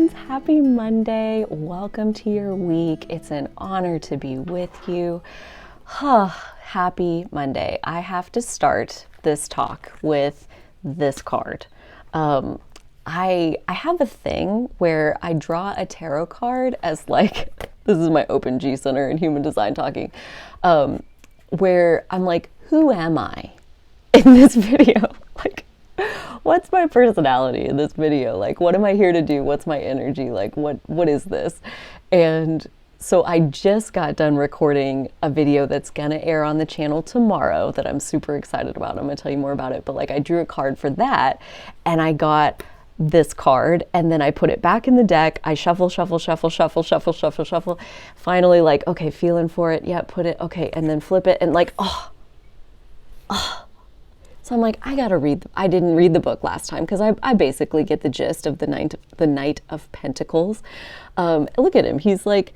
friends, happy Monday. Welcome to your week. It's an honor to be with you. Happy Monday. I have to start this talk with this card. I have a thing where I draw a tarot card as like, this is my Open G Center and Human Design talking, where I'm like, who am I in this video? Like, what's my personality in this video? Like, what am I here to do? What's my energy? Like, what is this? And so I just got done recording a video that's gonna air on the channel tomorrow that I'm super excited about. I'm gonna tell you more about it, but like I drew a card for that and I got this card and then I put it back in the deck. I shuffle. Finally, like, okay, feeling for it. Yeah, put it, okay, and then flip it and like, So I'm like, I gotta read. I didn't read the book last time because I basically get the gist of the Knight of Pentacles. Look at him. He's like,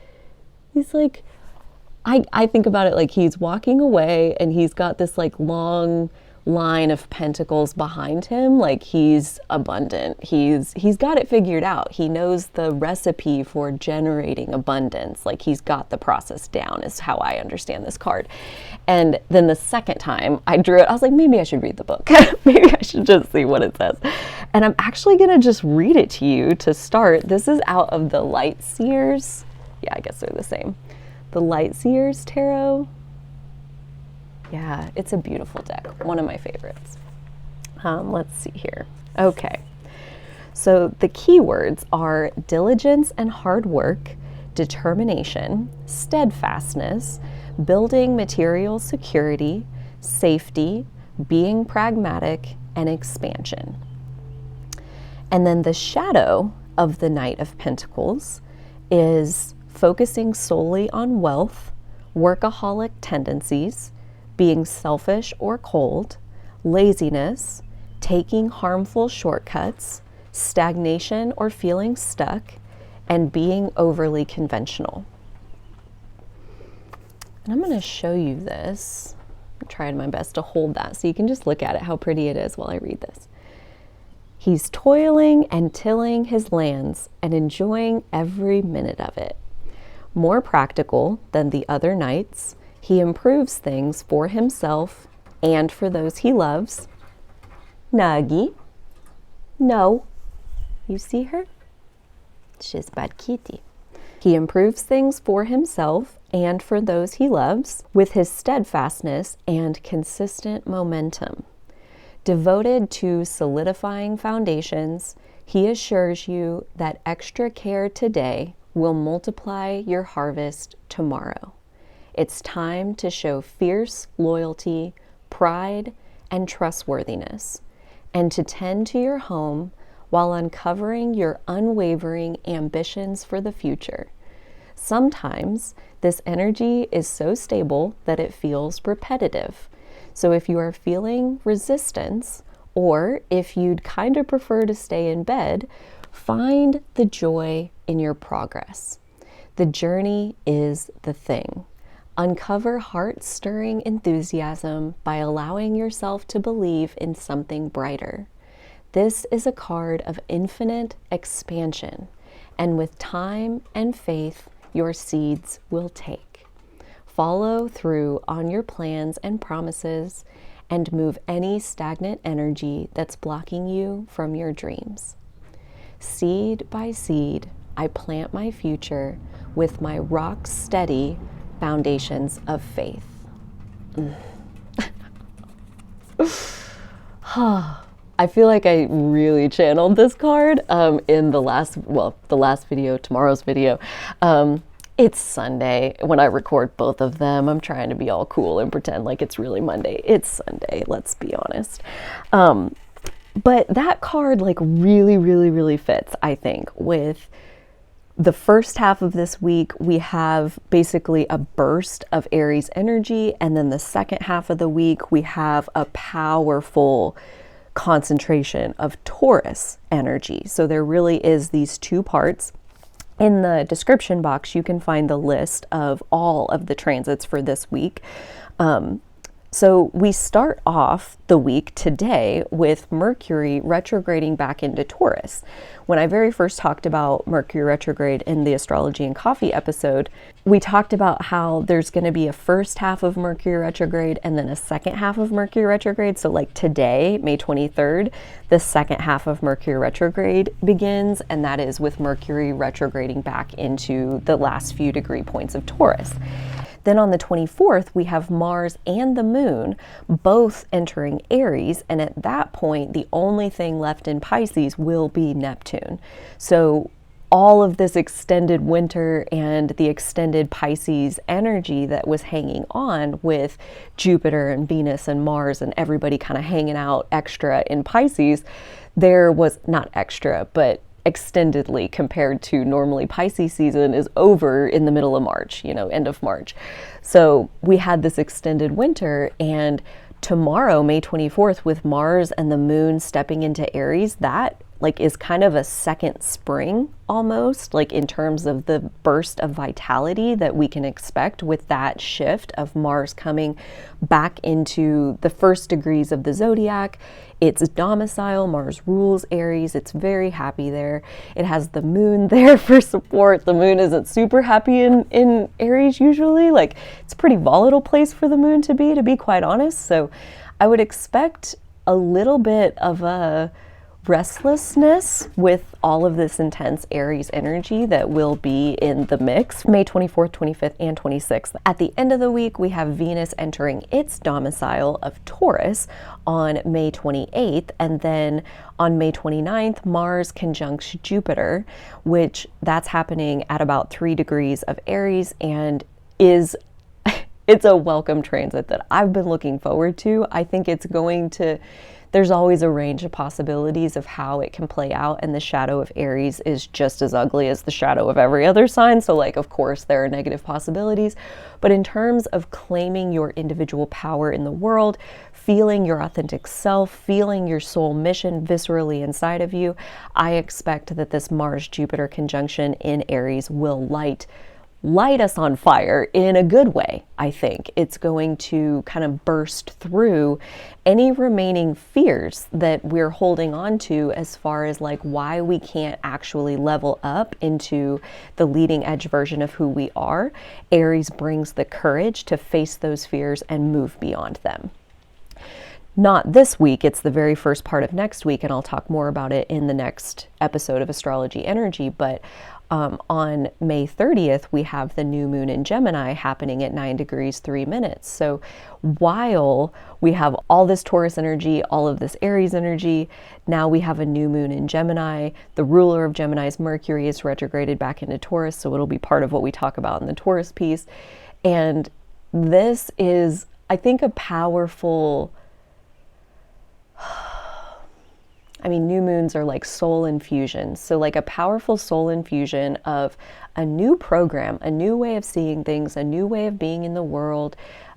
I think about it like he's walking away and he's got this like long line of pentacles behind him. Like he's abundant. He's got it figured out. He knows the recipe for generating abundance. Like he's got the process down is how I understand this card. And then the second time I drew it, I was like, maybe I should read the book. Maybe I should just see what it says. And I'm actually going to just read it to you to start. This is out of the Light Seers. Yeah, I guess they're the same. The Light Seers Tarot. Yeah, it's a beautiful deck. One of my favorites. Let's see here. Okay. So the keywords are diligence and hard work, determination, steadfastness, building material security, safety, being pragmatic, and expansion. And then the shadow of the Knight of Pentacles is focusing solely on wealth, workaholic tendencies, being selfish or cold, laziness, taking harmful shortcuts, stagnation or feeling stuck, and being overly conventional. And I'm going to show you this. I'm trying my best to hold that so you can just look at it, how pretty it is while I read this. He's toiling and tilling his lands and enjoying every minute of it. More practical than the other knights, he improves things for himself and for those he loves. Nagi. No. You see her? She's bad kitty. He improves things for himself and for those he loves with his steadfastness and consistent momentum. Devoted to solidifying foundations, he assures you that extra care today will multiply your harvest tomorrow. It's time to show fierce loyalty, pride, and trustworthiness, and to tend to your home while uncovering your unwavering ambitions for the future. Sometimes this energy is so stable that it feels repetitive. So if you are feeling resistance, or if you'd kind of prefer to stay in bed, find the joy in your progress. The journey is the thing. Uncover heart-stirring enthusiasm by allowing yourself to believe in something brighter. This is a card of infinite expansion, and with time and faith, your seeds will take. Follow through on your plans and promises, and move any stagnant energy that's blocking you from your dreams. Seed by seed, I plant my future with my rock-steady foundations of faith. I feel like I really channeled this card in the last video, tomorrow's video. It's Sunday when I record both of them. I'm trying to be all cool and pretend like it's really Monday. It's Sunday, let's be honest. But that card like really fits, I think, with the first half of this week. We have basically a burst of Aries energy, and then the second half of the week we have a powerful concentration of Taurus energy. So there really is these two parts. In the description box you can find the list of all of the transits for this week. So we start off the week today with Mercury retrograding back into Taurus. When I very first talked about Mercury retrograde in the Astrology and Coffee episode, we talked about how there's going to be a first half of Mercury retrograde and then a second half of Mercury retrograde. So like today, May 23rd, the second half of Mercury retrograde begins, and that is with Mercury retrograding back into the last few degree points of Taurus. Then on the 24th, we have Mars and the Moon both entering Aries, and at that point, the only thing left in Pisces will be Neptune. So all of this extended winter and the extended Pisces energy that was hanging on with Jupiter and Venus and Mars and everybody kind of hanging out extra in Pisces, there was not extra, but extendedly compared to normally Pisces season is over in the middle of March, end of March. So we had this extended winter, and tomorrow, May 24th, with Mars and the Moon stepping into Aries, that is kind of a second spring almost, in terms of the burst of vitality that we can expect with that shift of Mars coming back into the first degrees of the zodiac. Its domicile, Mars rules Aries. It's very happy there. It has the Moon there for support. The Moon isn't super happy in Aries usually. It's a pretty volatile place for the Moon to be quite honest. So I would expect a little bit of a restlessness with all of this intense Aries energy that will be in the mix May 24th, 25th, and 26th. At the end of the week, we have Venus entering its domicile of Taurus on May 28th, and then on May 29th, Mars conjuncts Jupiter, which that's happening at about 3 degrees of Aries, and it's a welcome transit that I've been looking forward to. I think there's always a range of possibilities of how it can play out, and the shadow of Aries is just as ugly as the shadow of every other sign. So of course there are negative possibilities, but in terms of claiming your individual power in the world, feeling your authentic self, feeling your soul mission viscerally inside of you, I expect that this Mars-Jupiter conjunction in Aries will light us on fire in a good way. I think it's going to kind of burst through any remaining fears that we're holding on to as far as why we can't actually level up into the leading edge version of who we are. Aries brings the courage to face those fears and move beyond them. Not this week, it's the very first part of next week, and I'll talk more about it in the next episode of Astrology Energy, but on May 30th, we have the new moon in Gemini happening at 9 degrees 3 minutes. So while we have all this Taurus energy, all of this Aries energy, now we have a new moon in Gemini. The ruler of Gemini's Mercury is retrograded back into Taurus, so it'll be part of what we talk about in the Taurus piece. And this is, I think, a powerful... new moons are like soul infusions. So a powerful soul infusion of a new program, a new way of seeing things, a new way of being in the world,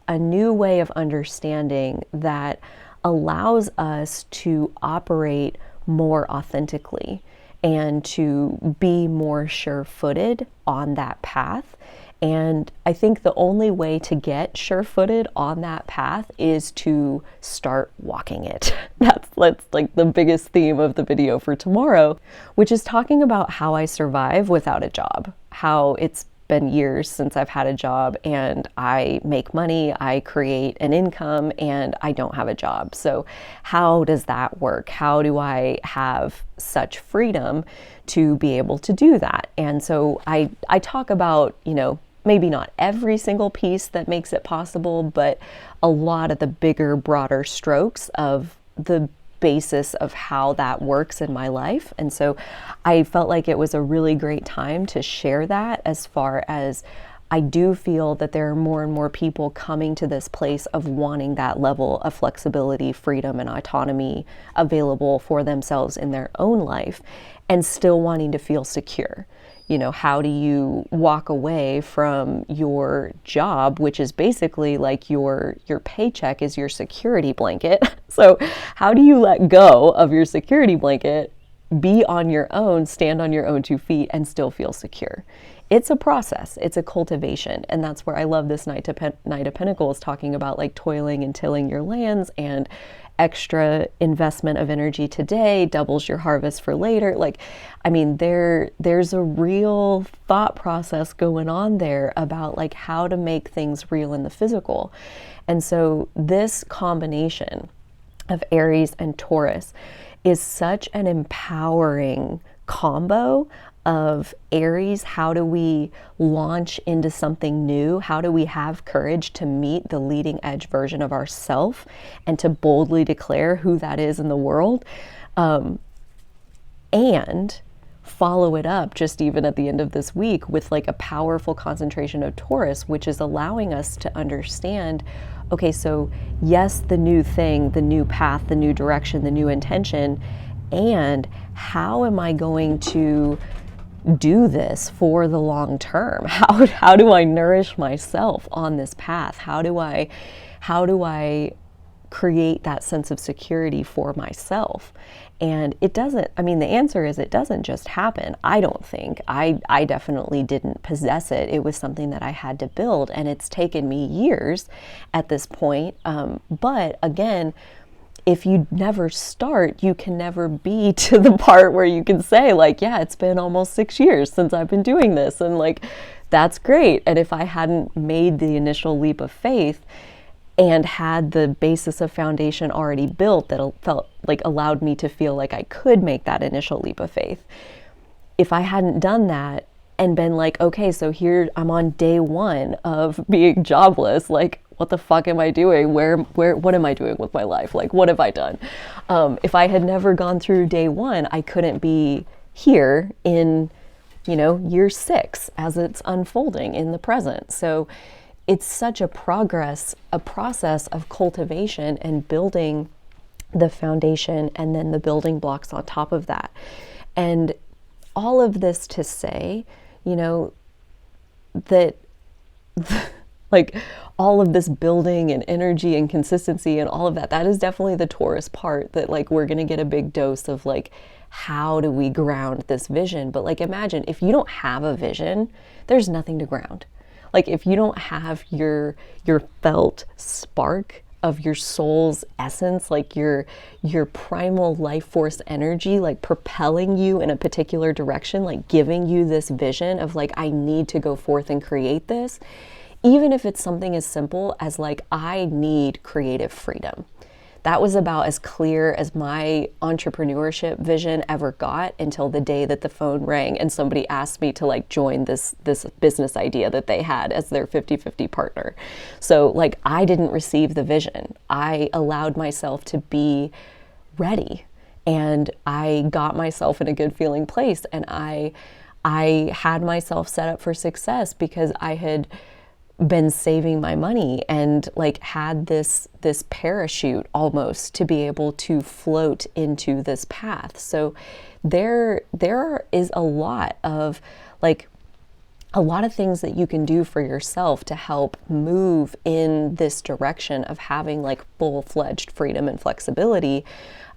a new way of understanding that allows us to operate more authentically and to be more sure-footed on that path. And I think the only way to get sure-footed on that path is to start walking it. That's the biggest theme of the video for tomorrow, which is talking about how I survive without a job, how it's been years since I've had a job and I make money, I create an income, and I don't have a job. So how does that work? How do I have such freedom to be able to do that? And so I talk about, maybe not every single piece that makes it possible, but a lot of the bigger, broader strokes of the basis of how that works in my life. And so I felt like it was a really great time to share that, as far as I do feel that there are more and more people coming to this place of wanting that level of flexibility, freedom, and autonomy available for themselves in their own life, and still wanting to feel secure. How do you walk away from your job, which is basically your paycheck is your security blanket. So how do you let go of your security blanket, be on your own, stand on your own 2 feet, and still feel secure? it's a process, it's a cultivation. And that's where I love this Knight of Pentacles talking about like toiling and tilling your lands, and extra investment of energy today doubles your harvest for later. Like, I mean, there's a real thought process going on there about like how to make things real in the physical. And so this combination of Aries and Taurus is such an empowering combo of Aries. How do we launch into something new? How do we have courage to meet the leading edge version of ourself and to boldly declare who that is in the world? And follow it up just even at the end of this week with like a powerful concentration of Taurus, which is allowing us to understand, okay, so yes, the new thing, the new path, the new direction, the new intention, and how am I going to do this for the long term? How do I nourish myself on this path? How do I create that sense of security for myself? And it doesn't, I mean, the answer is it doesn't just happen. I don't think. I definitely didn't possess it. It was something that I had to build, and it's taken me years at this point. But again, if you never start, you can never be to the part where you can say like, yeah, it's been almost 6 years since I've been doing this. And like, that's great. And if I hadn't made the initial leap of faith and had the basis of foundation already built that felt like allowed me to feel like I could make that initial leap of faith, if I hadn't done that and been like, okay, so here I'm on day one of being jobless, like, what the fuck am I doing? What am I doing with my life? Like, what have I done? If I had never gone through day one, I couldn't be here in, year 6 as it's unfolding in the present. So it's such a process of cultivation and building the foundation and then the building blocks on top of that. And all of this to say, that like all of this building and energy and consistency and all of that, that is definitely the Taurus part, that like we're going to get a big dose of like, how do we ground this vision? But like, imagine if you don't have a vision, there's nothing to ground. Like if you don't have your felt spark of your soul's essence, like your primal life force energy, like propelling you in a particular direction, like giving you this vision of like, I need to go forth and create this. Even if it's something as simple as like, I need creative freedom. That was about as clear as my entrepreneurship vision ever got until the day that the phone rang and somebody asked me to like join this business idea that they had as their 50-50 partner. So like, I didn't receive the vision. I allowed myself to be ready, and I got myself in a good feeling place, and I had myself set up for success because I had been saving my money and like had this parachute almost to be able to float into this path. So there is a lot of things that you can do for yourself to help move in this direction of having like full-fledged freedom and flexibility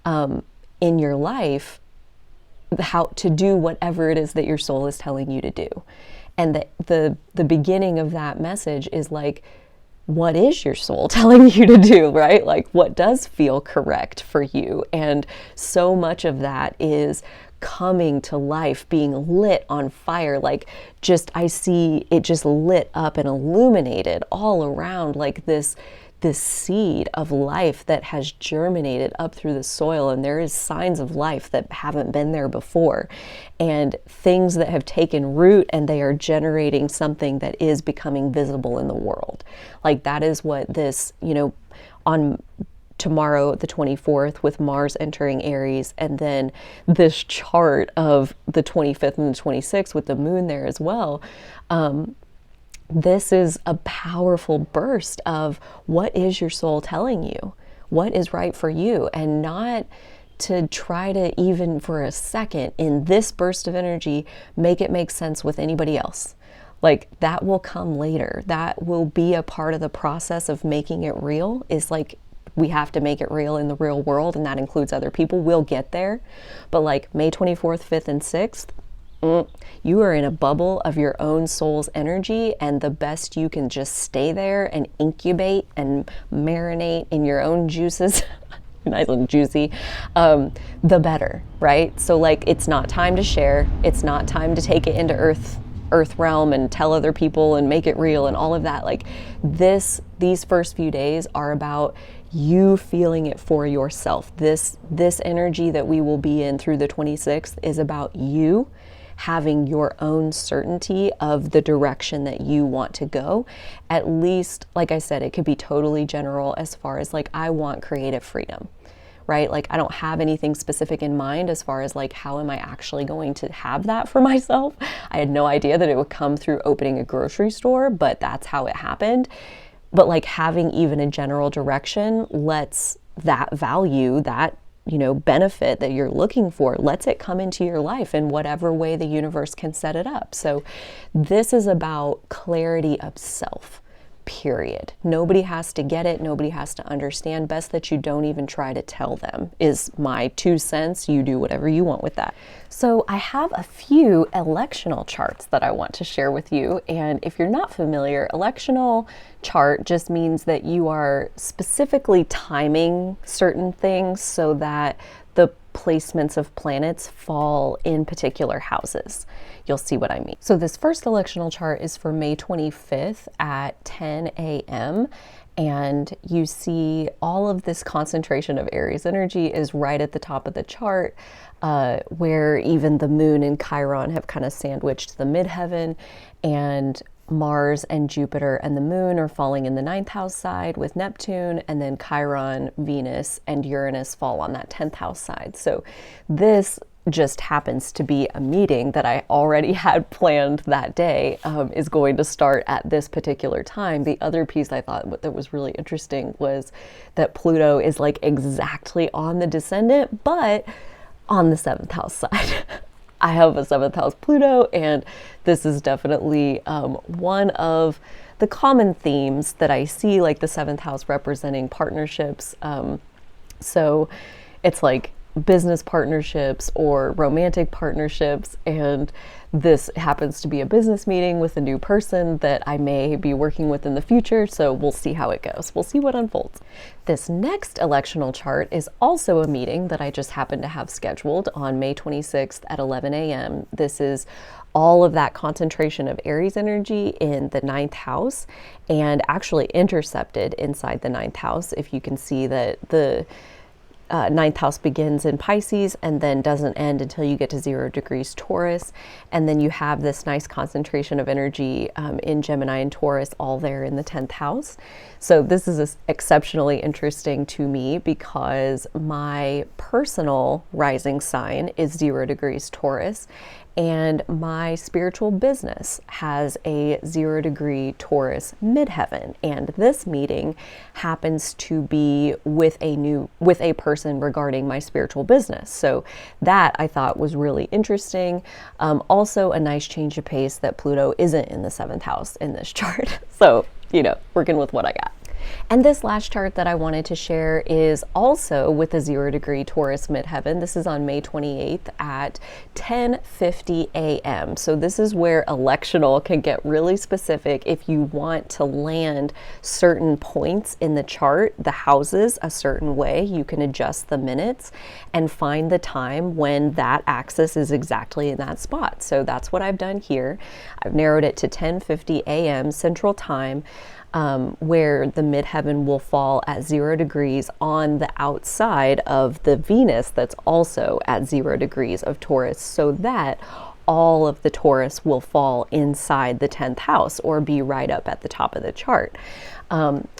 in your life, how to do whatever it is that your soul is telling you to do. And the beginning of that message is like, what is your soul telling you to do, right? Like, what does feel correct for you? And so much of that is coming to life, being lit on fire. Like, I see it just lit up and illuminated all around, like this seed of life that has germinated up through the soil, and there is signs of life that haven't been there before, and things that have taken root, and they are generating something that is becoming visible in the world. Like, that is what this, on tomorrow, the 24th, with Mars entering Aries, and then this chart of the 25th and the 26th with the moon there as well. This is a powerful burst of what is your soul telling you, what is right for you, and not to try to even for a second in this burst of energy make it make sense with anybody else. Like, that will come later. That will be a part of the process of making it real. Is like, we have to make it real in the real world, and that includes other people. We'll get there, but like May 24th, 5th, and 6th, You are in a bubble of your own soul's energy, and the best you can just stay there and incubate and marinate in your own juices, nice and juicy, the better, right? So like, it's not time to share. It's not time to take it into earth realm and tell other people and make it real and all of that. Like these first few days are about you feeling it for yourself. This energy that we will be in through the 26th is about you having your own certainty of the direction that you want to go. At least, like I said, it could be totally general as far as like, I want creative freedom, right? Like, I don't have anything specific in mind as far as like, how am I actually going to have that for myself? I had no idea that it would come through opening a grocery store, but that's how it happened. But like, having even a general direction lets that value, that, you know, benefit that you're looking for, lets it come into your life in whatever way the universe can set it up. So this is about clarity of self, period. Nobody has to get it. Nobody has to understand. Best that you don't even try to tell them is my 2 cents. You do whatever you want with that. So I have a few electional charts that I want to share with you. And if you're not familiar, electional chart just means that you are specifically timing certain things so that the placements of planets fall in particular houses. You'll see what I mean. So this first electional chart is for May 25th at 10 a.m. And you see all of this concentration of Aries energy is right at the top of the chart, where even the moon and Chiron have kind of sandwiched the midheaven, and Mars and Jupiter and the moon are falling in the 9th house side with Neptune, and then Chiron, Venus, and Uranus fall on that 10th house side. So this just happens to be a meeting that I already had planned that day, is going to start at this particular time. The other piece I thought that was really interesting was that Pluto is like exactly on the descendant, but on the 7th house side. I have a 7th house Pluto, and this is definitely one of the common themes that I see, like the 7th house representing partnerships. So it's like business partnerships or romantic partnerships, and this happens to be a business meeting with a new person that I may be working with in the future, so we'll see how it goes. We'll see what unfolds. This next electional chart is also a meeting that I just happened to have scheduled on May 26th at 11 a.m. This is all of that concentration of Aries energy in the 9th house, and actually intercepted inside the 9th house. If you can see that the 9th house begins in Pisces and then doesn't end until you get to 0 degrees Taurus. And then you have this nice concentration of energy in Gemini and Taurus all there in the 10th house. So this is exceptionally interesting to me because my personal rising sign is 0 degrees Taurus, and my spiritual business has a 0 degree Taurus midheaven. And this meeting happens to be with a person regarding my spiritual business. So that I thought was really interesting. Also a nice change of pace that Pluto isn't in the 7th house in this chart. So, you know, working with what I got. And this last chart that I wanted to share is also with a 0 degree Taurus midheaven. This is on May 28th at 10:50 a.m. So this is where electional can get really specific. If you want to land certain points in the chart, the houses a certain way, you can adjust the minutes and find the time when that axis is exactly in that spot. So that's what I've done here. I've narrowed it to 10:50 a.m. Central Time. Where the midheaven will fall at 0 degrees on the outside of the Venus that's also at 0 degrees of Taurus, so that all of the Taurus will fall inside the 10th house or be right up at the top of the chart.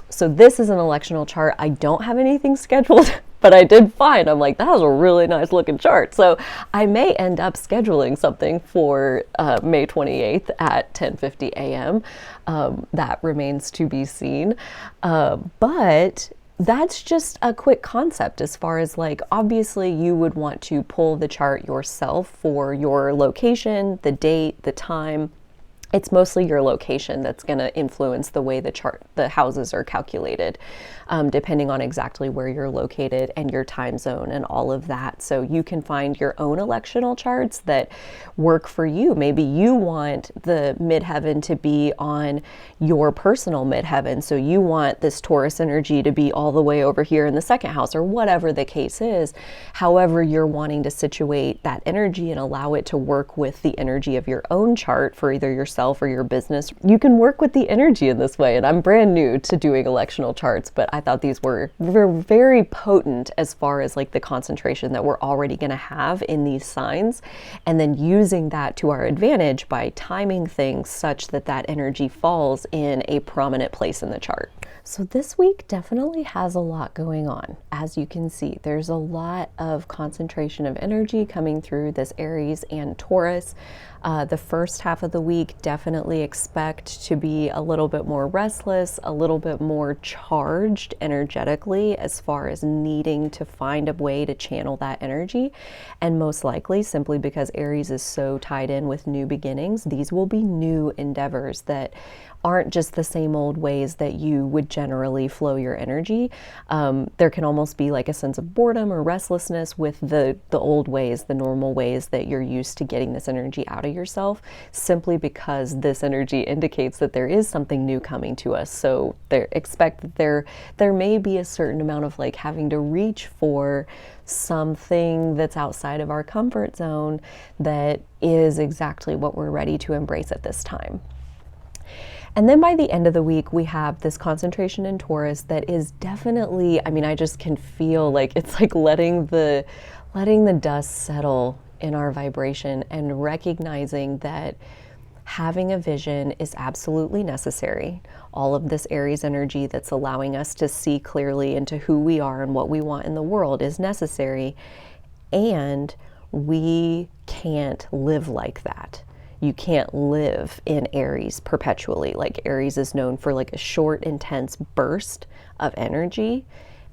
So this is an electional chart. I don't have anything scheduled, but I did find, I'm like, that was a really nice looking chart. So I may end up scheduling something for May 28th at 10:50 a.m. That remains to be seen. But that's just a quick concept as far as like, obviously you would want to pull the chart yourself for your location, the date, the time, It's mostly your location that's going to influence the way the houses are calculated, depending on exactly where you're located and your time zone and all of that. So you can find your own electional charts that work for you. Maybe you want the midheaven to be on your personal midheaven. So you want this Taurus energy to be all the way over here in the second house, or whatever the case is. However, you're wanting to situate that energy and allow it to work with the energy of your own chart for either yourself or your business. You can work with the energy in this way. And I'm brand new to doing electional charts, but I thought these were very potent as far as like the concentration that we're already going to have in these signs, and then using that to our advantage by timing things such that that energy falls in a prominent place in the chart. So this week definitely has a lot going on. As you can see, there's a lot of concentration of energy coming through this Aries and Taurus. The first half of the week, definitely expect to be a little bit more restless, a little bit more charged energetically as far as needing to find a way to channel that energy. And most likely, simply because Aries is so tied in with new beginnings, these will be new endeavors that aren't just the same old ways that you would generally flow your energy. There can almost be like a sense of boredom or restlessness with the old ways, the normal ways that you're used to getting this energy out of yourself, simply because this energy indicates that there is something new coming to us. So expect that there may be a certain amount of like having to reach for something that's outside of our comfort zone that is exactly what we're ready to embrace at this time. And then by the end of the week, we have this concentration in Taurus that is definitely, I mean, I just can feel like it's like letting the dust settle in our vibration and recognizing that having a vision is absolutely necessary. All of this Aries energy that's allowing us to see clearly into who we are and what we want in the world is necessary. And we can't live like that. You can't live in Aries perpetually. Like Aries is known for like a short, intense burst of energy.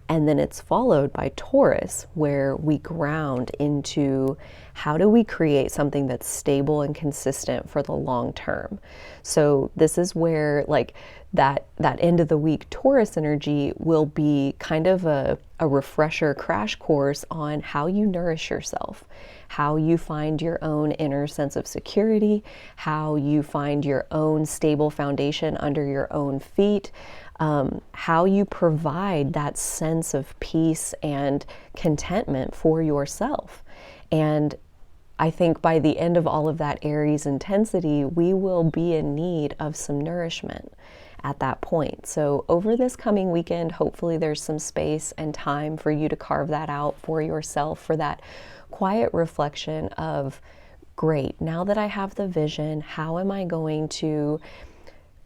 And then it's followed by Taurus, where we ground into how do we create something that's stable and consistent for the long term. So this is where like that end of the week Taurus energy will be kind of a refresher crash course on how you nourish yourself, how you find your own inner sense of security, how you find your own stable foundation under your own feet, how you provide that sense of peace and contentment for yourself. And I think by the end of all of that Aries intensity, we will be in need of some nourishment at that point. So over this coming weekend, hopefully there's some space and time for you to carve that out for yourself, for that quiet reflection of, great, now that I have the vision, how am I going to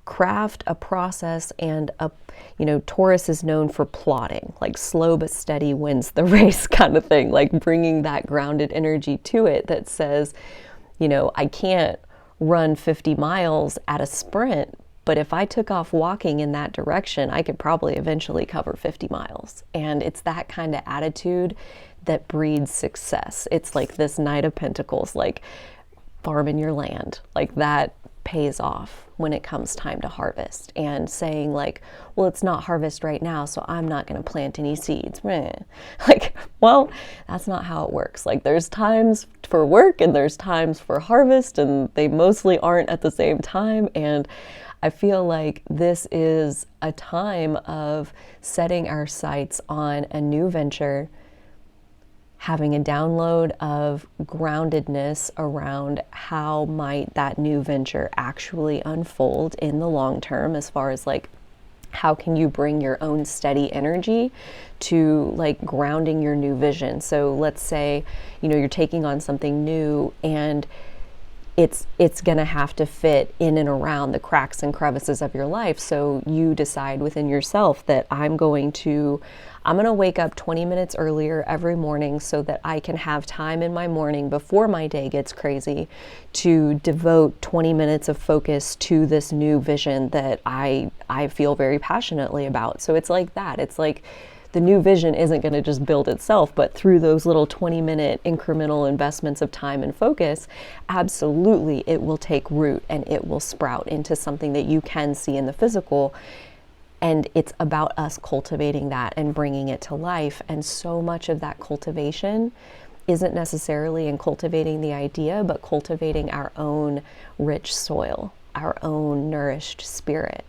craft a process and Taurus is known for plotting, like slow but steady wins the race kind of thing, like bringing that grounded energy to it that says, I can't run 50 miles at a sprint, but if I took off walking in that direction, I could probably eventually cover 50 miles. And it's that kind of attitude that breeds success. It's like this Knight of Pentacles, like farming your land, like that pays off when it comes time to harvest, and saying like, well, it's not harvest right now, so I'm not going to plant any seeds. Like, well, that's not how it works. Like there's times for work and there's times for harvest, and they mostly aren't at the same time. And I feel like this is a time of setting our sights on a new venture, having a download of groundedness around how might that new venture actually unfold in the long term, as far as like, how can you bring your own steady energy to like grounding your new vision. So let's say, you're taking on something new and it's going to have to fit in and around the cracks and crevices of your life. So you decide within yourself that I'm going to wake up 20 minutes earlier every morning so that I can have time in my morning before my day gets crazy to devote 20 minutes of focus to this new vision that I feel very passionately about. So it's like that. It's like the new vision isn't going to just build itself, but through those little 20-minute incremental investments of time and focus, absolutely it will take root and it will sprout into something that you can see in the physical. And it's about us cultivating that and bringing it to life. And so much of that cultivation isn't necessarily in cultivating the idea, but cultivating our own rich soil, our own nourished spirit.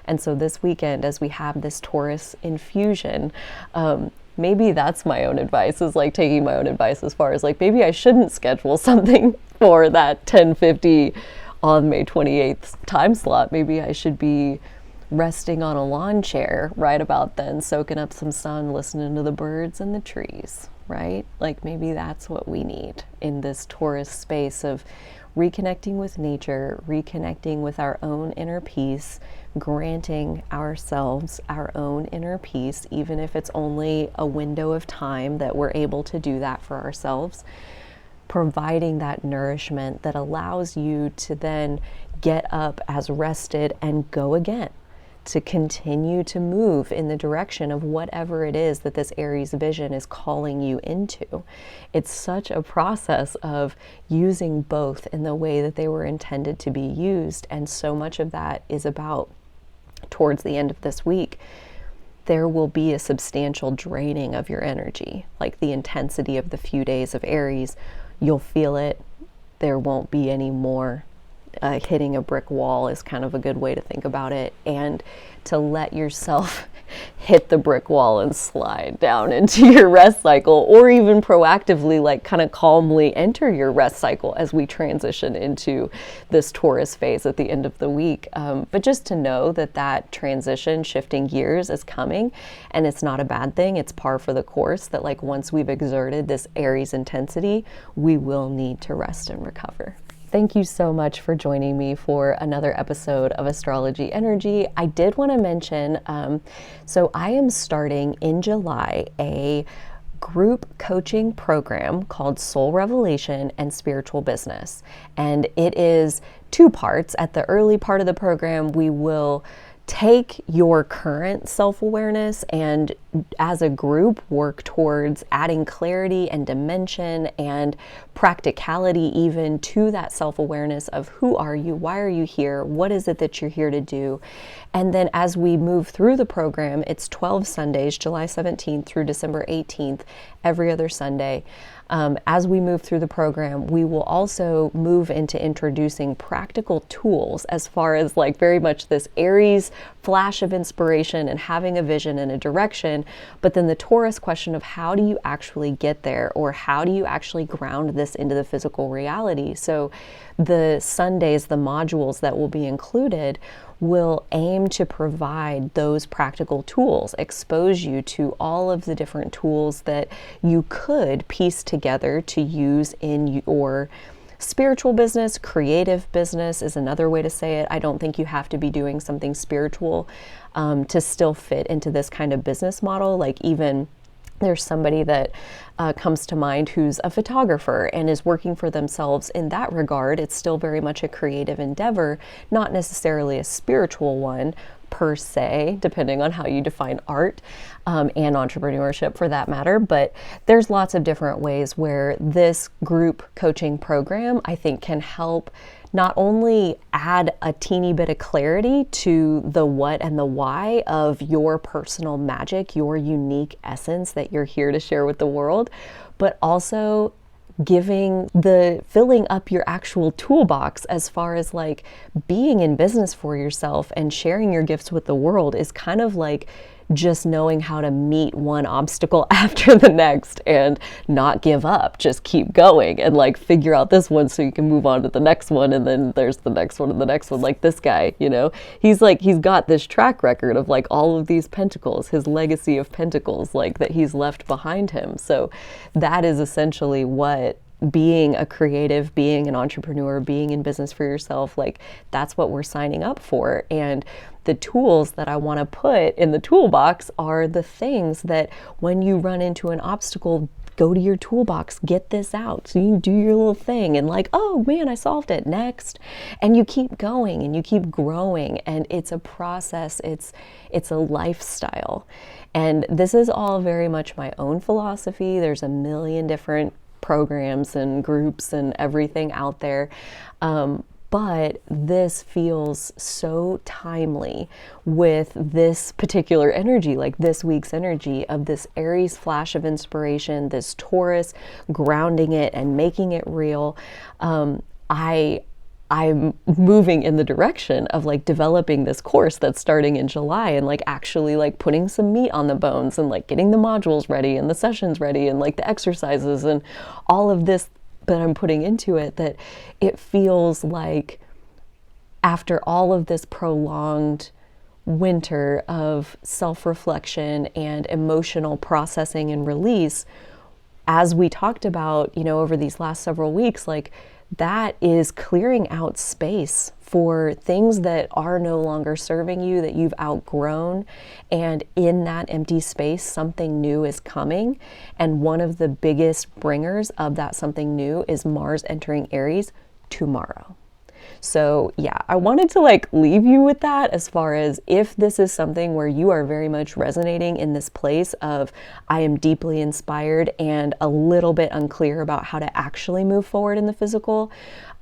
And so this weekend, as we have this Taurus infusion, maybe that's my own advice, is like taking my own advice as far as like, maybe I shouldn't schedule something for that 10:50 on May 28th time slot. Maybe I should be resting on a lawn chair right about then, soaking up some sun, listening to the birds and the trees, right? Like maybe that's what we need in this Taurus space of reconnecting with nature, reconnecting with our own inner peace, granting ourselves our own inner peace, even if it's only a window of time that we're able to do that for ourselves, providing that nourishment that allows you to then get up as rested and go again, to continue to move in the direction of whatever it is that this Aries vision is calling you into. It's such a process of using both in the way that they were intended to be used, and so much of that is about, towards the end of this week, there will be a substantial draining of your energy. Like the intensity of the few days of Aries, you'll feel it. There won't be any more. Hitting a brick wall is kind of a good way to think about it, and to let yourself hit the brick wall and slide down into your rest cycle, or even proactively, like kind of calmly enter your rest cycle as we transition into this Taurus phase at the end of the week. But just to know that that transition, shifting gears, is coming, and it's not a bad thing. It's par for the course, that like once we've exerted this Aries intensity, we will need to rest and recover. Thank you so much for joining me for another episode of Astrology Energy. I did want to mention, so I am starting in July a group coaching program called Soul Revelation and Spiritual Business. And it is 2 parts. At the early part of the program, we will take your current self-awareness and as a group work towards adding clarity and dimension and practicality even to that self-awareness of who are you, why are you here, what is it that you're here to do. And then as we move through the program, it's 12 Sundays, July 17th through December 18th, every other Sunday. As we move through the program, we will also move into introducing practical tools as far as like very much this Aries flash of inspiration and having a vision and a direction, but then the Taurus question of how do you actually get there, or how do you actually ground this into the physical reality. So the Sundays, the modules that will be included will aim to provide those practical tools, expose you to all of the different tools that you could piece together to use in your spiritual business. Creative business is another way to say it. I don't think you have to be doing something spiritual to still fit into this kind of business model. Like even there's somebody that comes to mind who's a photographer and is working for themselves in that regard. It's still very much a creative endeavor, not necessarily a spiritual one per se, depending on how you define art and entrepreneurship for that matter. But there's lots of different ways where this group coaching program, I think, can help not only add a teeny bit of clarity to the what and the why of your personal magic, your unique essence that you're here to share with the world, but also filling up your actual toolbox as far as like being in business for yourself and sharing your gifts with the world is kind of like just knowing how to meet one obstacle after the next and not give up, just keep going and like figure out this one so you can move on to the next one, and then there's the next one and the next one. Like this guy, you know, he's got this track record of like all of these pentacles, his legacy of pentacles like that he's left behind him. So that is essentially what being a creative, being an entrepreneur, being in business for yourself, like that's what we're signing up for. And the tools that I want to put in the toolbox are the things that when you run into an obstacle go to your toolbox, get this out. So you do your little thing and like, oh man, I solved it, next. And you keep going and you keep growing, and it's a process, it's a lifestyle. And this is all very much my own philosophy. There's a million different programs and groups and everything out there. But this feels so timely with this particular energy, like this week's energy of this Aries flash of inspiration, this Taurus grounding it and making it real. I'm moving in the direction of like developing this course that's starting in July, and like actually like putting some meat on the bones and like getting the modules ready and the sessions ready and like the exercises and all of this that I'm putting into it, that it feels like after all of this prolonged winter of self-reflection and emotional processing and release, as we talked about, you know, over these last several weeks, like that is clearing out space for things that are no longer serving you, that you've outgrown. And in that empty space, something new is coming. And one of the biggest bringers of that something new is Mars entering Aries tomorrow. So yeah, I wanted to like leave you with that, as far as if this is something where you are very much resonating in this place of I am deeply inspired and a little bit unclear about how to actually move forward in the physical.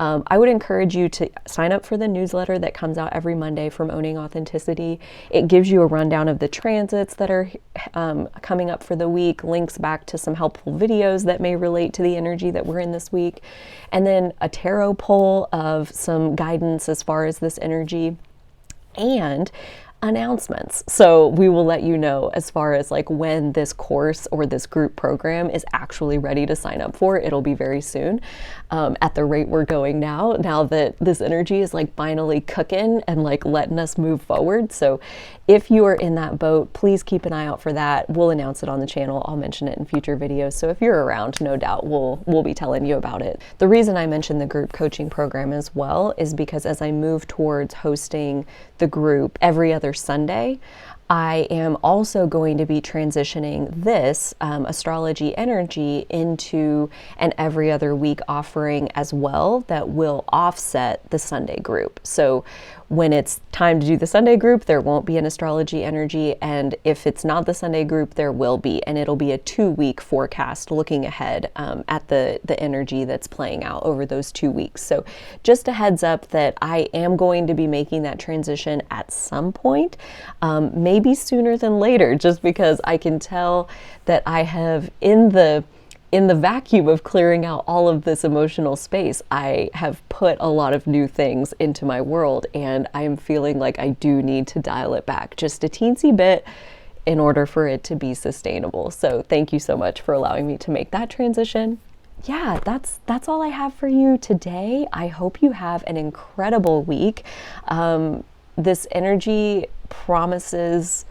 I would encourage you to sign up for the newsletter that comes out every Monday from Owning Authenticity. It gives you a rundown of the transits that are coming up for the week, links back to some helpful videos that may relate to the energy that we're in this week, and then a tarot poll of some guidance as far as this energy, and announcements. So we will let you know as far as like when this course or this group program is actually ready to sign up for. It'll be very soon. At the rate we're going now that this energy is like finally cooking and like letting us move forward. So if you are in that boat, please keep an eye out for that. We'll announce it on the channel. I'll mention it in future videos. So if you're around, no doubt we'll be telling you about it. The reason I mentioned the group coaching program as well is because as I move towards hosting the group every other Sunday, I am also going to be transitioning this Astrology Energy into an every other week offering as well that will offset the Sunday group. So when it's time to do the Sunday group, there won't be an Astrology Energy, and if it's not the Sunday group, there will be, and it'll be a 2-week forecast looking ahead at the energy that's playing out over those 2 weeks. So just a heads up that I am going to be making that transition at some point, maybe sooner than later, just because I can tell that I have in the vacuum of clearing out all of this emotional space, I have put a lot of new things into my world, and I'm feeling like I do need to dial it back just a teensy bit in order for it to be sustainable. So thank you so much for allowing me to make that transition. Yeah, that's all I have for you today. I hope you have an incredible week. This energy promises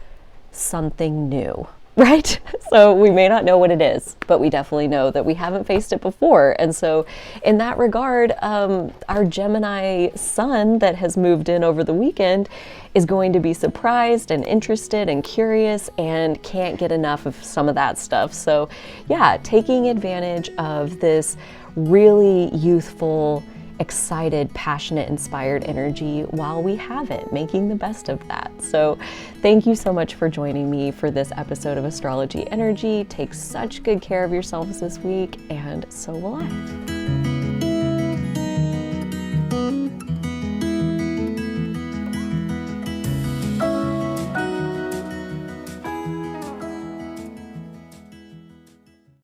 something new, right? So we may not know what it is, but we definitely know that we haven't faced it before. And so in that regard, our Gemini sun that has moved in over the weekend is going to be surprised and interested and curious and can't get enough of some of that stuff. So yeah, taking advantage of this really youthful, excited, passionate, inspired energy while we have it, making the best of that. So thank you so much for joining me for this episode of Astrology Energy. Take such good care of yourselves this week, and so will I.